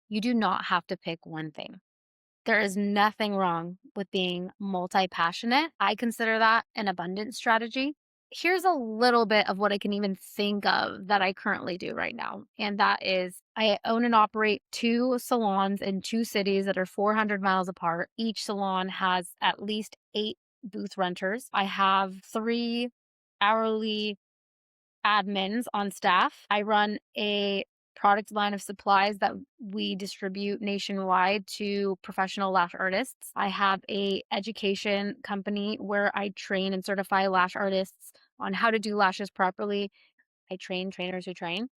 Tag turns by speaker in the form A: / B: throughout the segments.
A: You do not have to pick one thing. There is nothing wrong with being multi-passionate. I consider that an abundance strategy. Here's a little bit of what I can even think of that I currently do right now. And that is I own and operate two salons in two cities that are 400 miles apart. Each salon has at least eight booth renters. I have three hourly admins on staff. I run a product line of supplies that we distribute nationwide to professional lash artists. I have a education company where I train and certify lash artists on how to do lashes properly. I train trainers who train.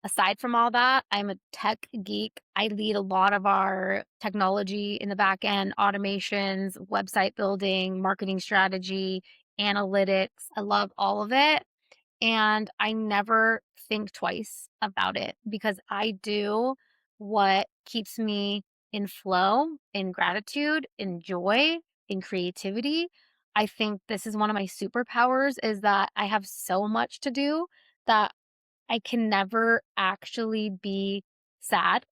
A: Aside from all that, I'm a tech geek. I lead a lot of our technology in the back end, automations, website building, marketing strategy, analytics. I love all of it. And I never think twice about it because I do what keeps me in flow, in gratitude, in joy, in creativity. I think this is one of my superpowers is that I have so much to do that I can never actually be sad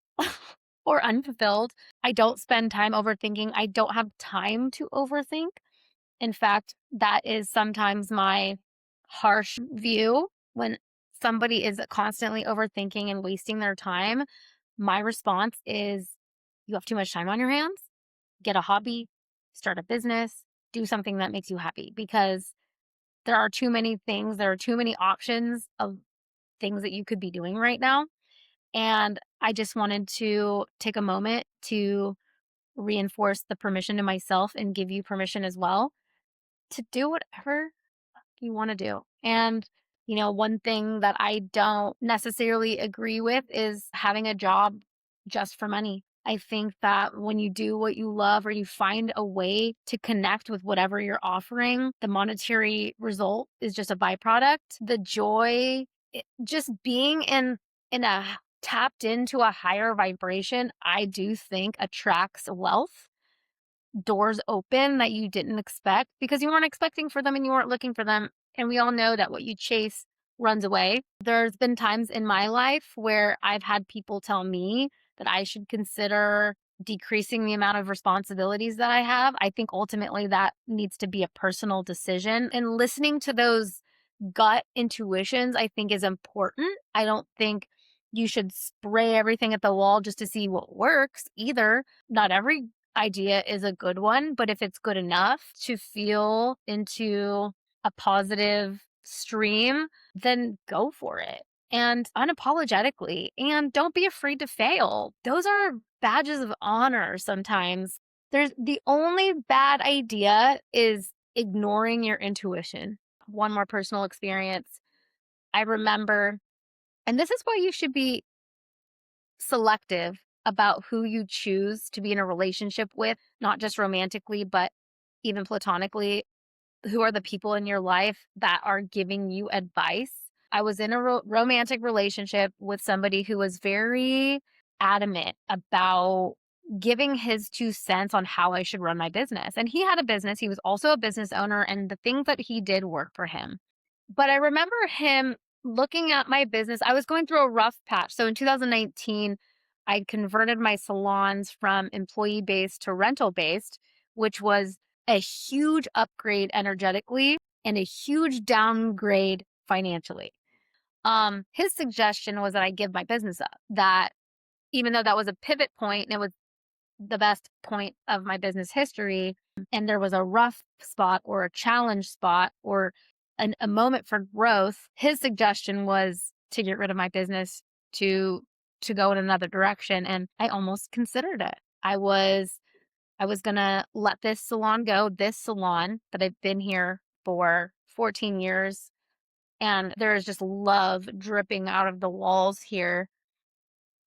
A: or unfulfilled. I don't spend time overthinking. I don't have time to overthink. In fact, that is sometimes my harsh view when somebody is constantly overthinking and wasting their time. My response is, you have too much time on your hands. Get a hobby, start a business, do something that makes you happy because there are too many things, there are too many options of things that you could be doing right now. And I just wanted to take a moment to reinforce the permission to myself and give you permission as well to do whatever you want to do. And, one thing that I don't necessarily agree with is having a job just for money. I think that when you do what you love or you find a way to connect with whatever you're offering, the monetary result is just a byproduct. The joy, just being in a tapped into a higher vibration, I do think attracts wealth, doors open that you didn't expect because you weren't expecting for them and you weren't looking for them. And we all know that what you chase runs away. There's been times in my life where I've had people tell me that I should consider decreasing the amount of responsibilities that I have. I think ultimately that needs to be a personal decision. And listening to those gut intuitions, I think, is important. I don't think you should spray everything at the wall just to see what works either. Not every idea is a good one, but if it's good enough to feel into a positive stream, then go for it and unapologetically. And don't be afraid to fail. Those are badges of honor sometimes. There's the only bad idea is ignoring your intuition. One more personal experience. I remember, and this is why you should be selective about who you choose to be in a relationship with, not just romantically, but even platonically. Who are the people in your life that are giving you advice? I was in a romantic relationship with somebody who was very adamant about giving his 2 cents on how I should run my business. And he had a business, he was also a business owner, and the things that he did work for him. But I remember him looking at my business. I was going through a rough patch. So in 2019, I converted my salons from employee based to rental based, which was a huge upgrade energetically and a huge downgrade financially. His suggestion was that I give my business up, that even though that was a pivot point and it was the best point of my business history, and there was a rough spot or a challenge spot or a moment for growth, his suggestion was to get rid of my business to go in another direction. And I almost considered it. I was gonna let this salon go, this salon that I've been here for 14 years, and there is just love dripping out of the walls here.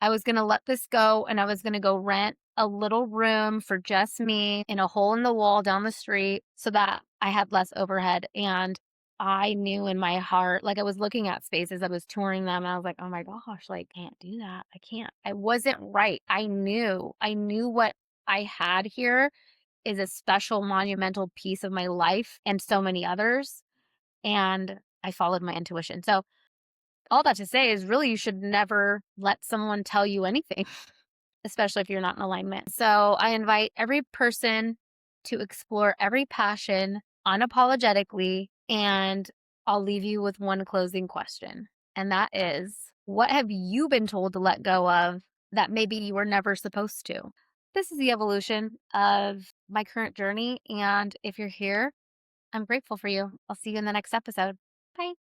A: I was gonna let this go and I was gonna go rent a little room for just me in a hole in the wall down the street so that I had less overhead. And I knew in my heart, like I was looking at spaces, I was touring them, and I was like, oh my gosh, like, can't do that. I can't. I wasn't right. I knew what I had here is a special monumental piece of my life and so many others. And I followed my intuition. So all that to say is really you should never let someone tell you anything. especially if you're not in alignment. So I invite every person to explore every passion unapologetically. And I'll leave you with one closing question. And that is, what have you been told to let go of that maybe you were never supposed to? This is the evolution of my current journey. And if you're here, I'm grateful for you. I'll see you in the next episode. Bye.